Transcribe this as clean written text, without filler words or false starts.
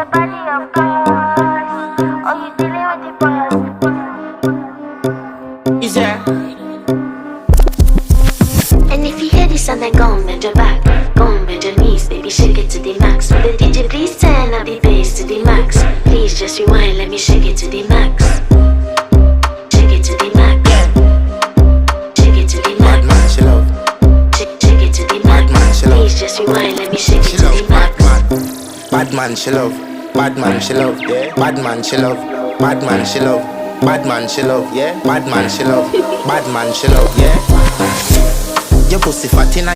your body, of course. Oh, you dealing with the boss. Is there? And if you hear this song, then go and bend your back. Go and bend your knees, baby, shake it to the max. Will the DJ please turn up the bass to the max? Please just rewind, let me shake it to the max. Shake it to the max. Shake it to the max. Bad man, she love. Shake it to the max. Bad man, she love. Please just rewind, let me shake it She to love. the max. Bad man, she love. Bad man, she love. Yeah. Bad man, she love. Bad man, she love. Bad man, she love. Yeah. Bad man, she love. Bad man, she love. Yeah. Your pussy fat in a